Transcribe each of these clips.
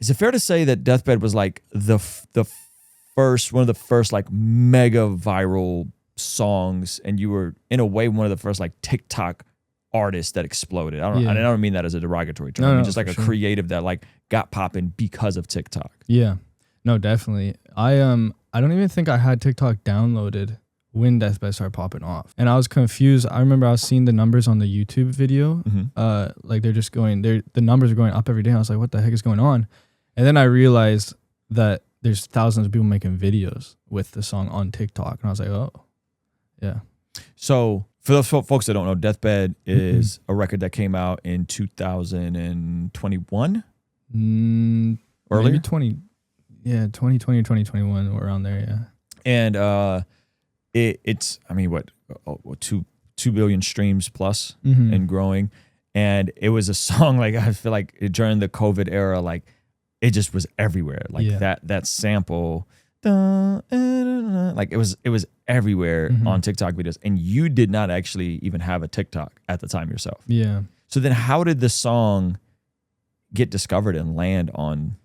Is it fair to say that Deathbed was like the first, one of the first like mega viral songs, and you were in a way one of the first like TikTok artists that exploded? I don't mean that as a derogatory term. I mean just like a creative that like got popping because of TikTok. Yeah, no, definitely. I don't even think I had TikTok downloaded when Deathbed started popping off, and I was confused. I remember I was seeing the numbers on the YouTube video, like they're just going, the numbers are going up every day. I was like, what the heck is going on? And then I realized that there's thousands of people making videos with the song on TikTok, and I was like, oh, yeah. So for those folks that don't know, Deathbed is a record that came out in 2021, earlier, maybe 2020 or 2021, around there, yeah. And it's I mean what 2 billion streams plus and growing, and it was a song like I feel like during the COVID era, like it just was everywhere, like that sample, like it was everywhere on TikTok videos, and you did not actually even have a TikTok at the time yourself. Yeah. So then how did the song get discovered and land on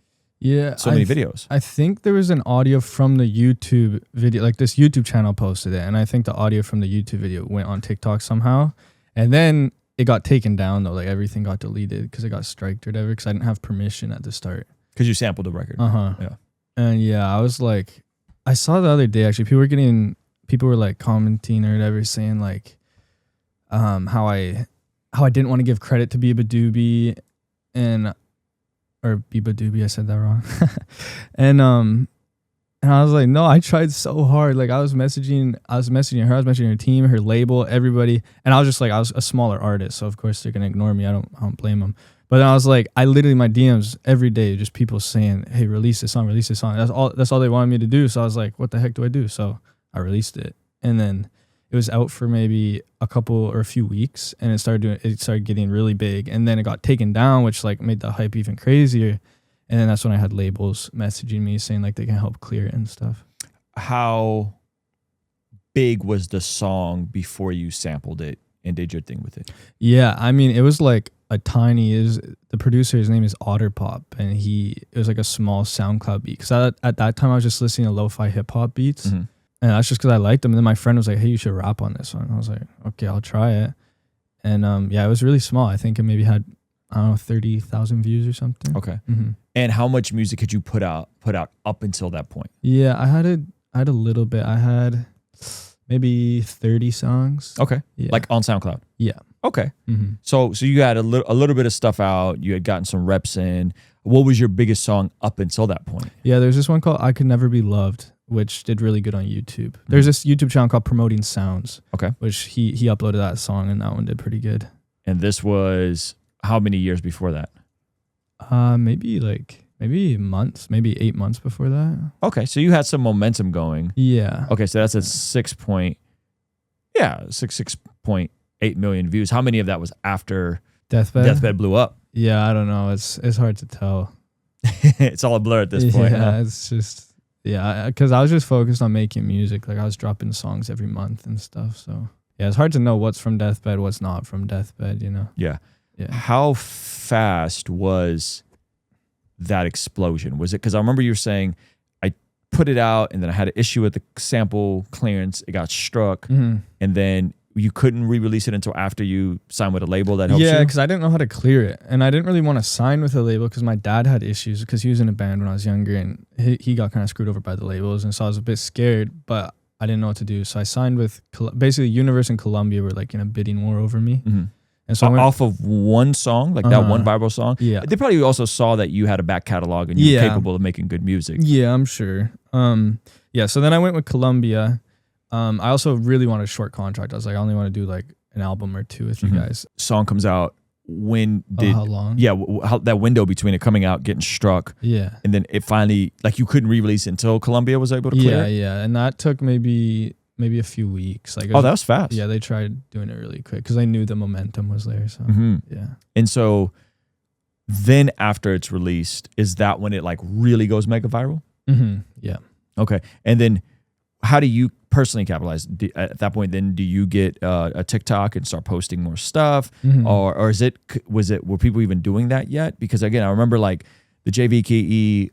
so many videos? I think there was an audio from the YouTube video, like this YouTube channel posted it, and I think the audio from the YouTube video went on TikTok somehow, and then it got taken down though, like everything got deleted because it got striked or whatever, because I didn't have permission at the start. Because you sampled the record. Yeah. And yeah, I was like, I saw the other day actually, people were like commenting or whatever, saying like how I didn't want to give credit to Biba Doobie, or Biba Doobie, I said that wrong. and I was like, no, I tried so hard. Like I was messaging her, I was messaging her team, her label, everybody. And I was just like, I was a smaller artist, so of course they're gonna ignore me. I don't blame them. But then I was like, I literally, my DMs every day, just people saying, hey, release this song. That's all they wanted me to do. So I was like, what the heck do I do? So I released it. And then it was out for maybe a few weeks, and it started getting really big. And then it got taken down, which like made the hype even crazier. And then that's when I had labels messaging me saying like they can help clear it and stuff. How big was the song before you sampled it and did your thing with it? Yeah, I mean, it was like the producer, his name is Otterpop, and it was like a small SoundCloud beat. Because at that time I was just listening to lo-fi hip hop beats, and that's just because I liked them. And then my friend was like, hey, you should rap on this one. I was like, okay, I'll try it. And yeah, it was really small. I think it maybe had, I don't know, 30,000 views or something. Okay. And how much music could you put out up until that point? Yeah, I had a little bit. I had maybe 30 songs. Okay. Yeah. Like on SoundCloud? Yeah. Okay. So you had a little bit of stuff out. You had gotten some reps in. What was your biggest song up until that point? Yeah, there's this one called I Could Never Be Loved, which did really good on YouTube. There's this YouTube channel called Promoting Sounds. Okay. Which he uploaded that song, and that one did pretty good. And this was how many years before that? Maybe months, maybe 8 months before that. Okay, so you had some momentum going. Yeah. Okay, so that's a 6.8 million views. How many of that was after Deathbed blew up? Yeah, I don't know. It's hard to tell. It's all a blur at this point. Yeah, it's just because I was just focused on making music. Like I was dropping songs every month and stuff. So yeah, it's hard to know what's from Deathbed, what's not from Deathbed. You know. Yeah. Yeah. How fast was that explosion? Was it, because I remember you were saying I put it out and then I had an issue with the sample clearance, it got struck, and then you couldn't re-release it until after you signed with a label that helped you? Yeah, because I didn't know how to clear it, and I didn't really want to sign with a label because my dad had issues because he was in a band when I was younger, and he got kind of screwed over by the labels, and so I was a bit scared, but I didn't know what to do. So I signed with basically Universe and Columbia were like in a bidding war over me. And so off of one song, like that one viral song, yeah, they probably also saw that you had a back catalog and you were capable of making good music. Yeah, I'm sure. Yeah, so then I went with Columbia. I also really wanted a short contract. I was like, I only want to do like an album or two with you guys. Song comes out. When did how long? Yeah, how that window between it coming out, getting struck, and then it finally, like, you couldn't re-release it until Columbia was able to clear it? Yeah, and that took maybe a few weeks. Like, that was fast. Yeah, they tried doing it really quick because they knew the momentum was there. So yeah. And so then after it's released, is that when it like really goes mega viral? Yeah. Okay. And then how do you personally capitalize at that point? Then do you get a TikTok and start posting more stuff, or were people even doing that yet? Because again, I remember like the JVKE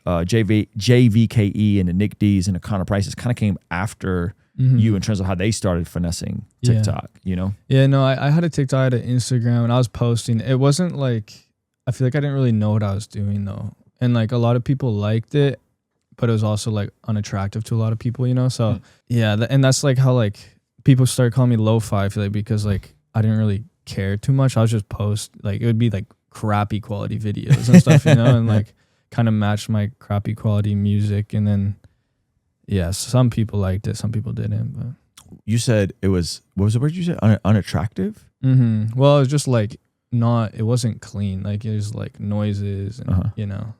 and the Nick D's and the Connor Prices kind of came after you in terms of how they started finessing TikTok, you know? Yeah, no, I had a TikTok, I had an Instagram, and I was posting. It wasn't like, I feel like I didn't really know what I was doing though. And like a lot of people liked it, but it was also like unattractive to a lot of people, you know? So yeah, and that's like how like people started calling me lo-fi, I feel like, because like I didn't really care too much. I was just post, like it would be like crappy quality videos and stuff, you know? And like kind of matched my crappy quality music. And then, yeah, some people liked it, some people didn't. But you said it was, what was the word you said? Unattractive? Well, it was just like it wasn't clean. Like it was like noises and, you know.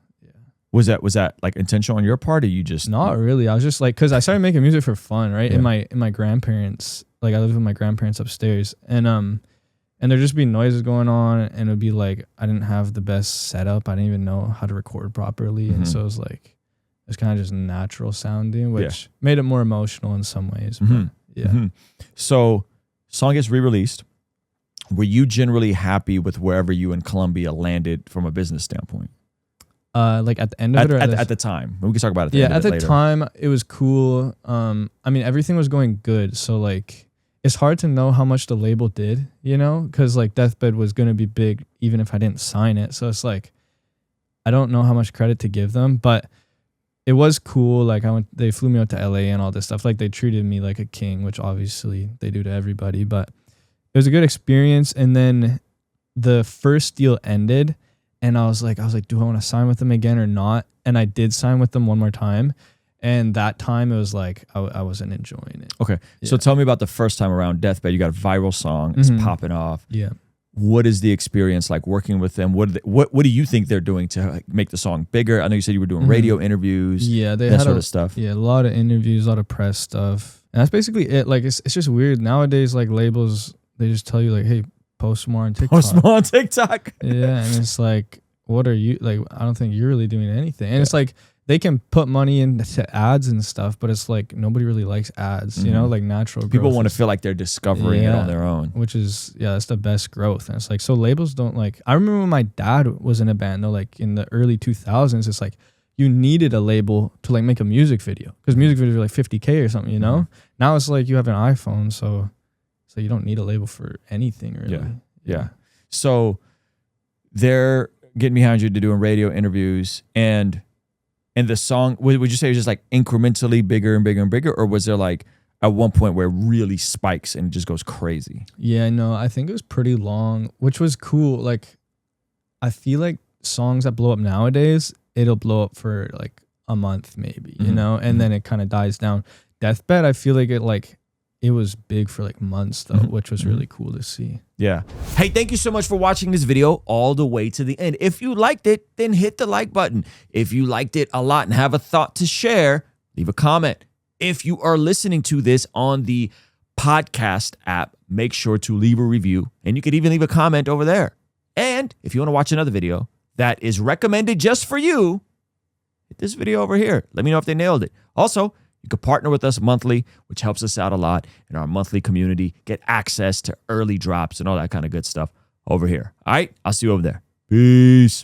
Was that like intentional on your part, or you just? Not really. I was just like, cause I started making music for fun, right? In my grandparents, like I lived with my grandparents upstairs, and there'd just be noises going on, and it would be like I didn't have the best setup. I didn't even know how to record properly, and so it was like it's kind of just natural sounding, which made it more emotional in some ways. But So, song gets re-released. Were you generally happy with wherever you in Colombia landed from a business standpoint? Like at the end of it, or at the time, we can talk about it. At the time, it was cool. I mean, everything was going good, so like it's hard to know how much the label did, you know, because like Deathbed was gonna be big even if I didn't sign it. So it's like I don't know how much credit to give them, but it was cool. Like they flew me out to LA and all this stuff. Like they treated me like a king, which obviously they do to everybody. But it was a good experience. And then the first deal ended. And I was like, do I want to sign with them again or not? And I did sign with them one more time. And that time it was like, I wasn't enjoying it. Okay. Yeah. So tell me about the first time around Deathbed. You got a viral song. It's popping off. Yeah. What is the experience like working with them? What do you think they're doing to make the song bigger? I know you said you were doing radio interviews. Yeah. They that had sort of stuff. Yeah. A lot of interviews, a lot of press stuff. And that's basically it. Like, it's just weird. Nowadays, like labels, they just tell you like, hey, post more on TikTok. Post more on TikTok. Yeah. And it's like, what are you like? I don't think you're really doing anything. And it's like they can put money into ads and stuff, but it's like nobody really likes ads, you know, like natural people growth want to feel like they're discovering it on their own, which is that's the best growth. And it's like, so labels don't like, I remember when my dad was in a band though, like in the early 2000s, it's like you needed a label to like make a music video because music videos were like 50K or something, you know. Now it's like you have an iPhone, so you don't need a label for anything really. Yeah. So they're getting behind you to doing radio interviews, and the song, would you say it was just like incrementally bigger and bigger and bigger, or was there like at one point where it really spikes and it just goes crazy? Yeah, no, I think it was pretty long, which was cool. Like I feel like songs that blow up nowadays, it'll blow up for like a month maybe, you know, and then it kind of dies down. Deathbed, I feel like it was big for like months though, which was really cool to see. Yeah. Hey, thank you so much for watching this video all the way to the end. If you liked it, then hit the like button. If you liked it a lot and have a thought to share, leave a comment. If you are listening to this on the podcast app, make sure to leave a review, and you could even leave a comment over there. And if you want to watch another video that is recommended just for you, hit this video over here. Let me know if they nailed it. Also, you can partner with us monthly, which helps us out a lot in our monthly community. Get access to early drops and all that kind of good stuff over here. All right, I'll see you over there. Peace.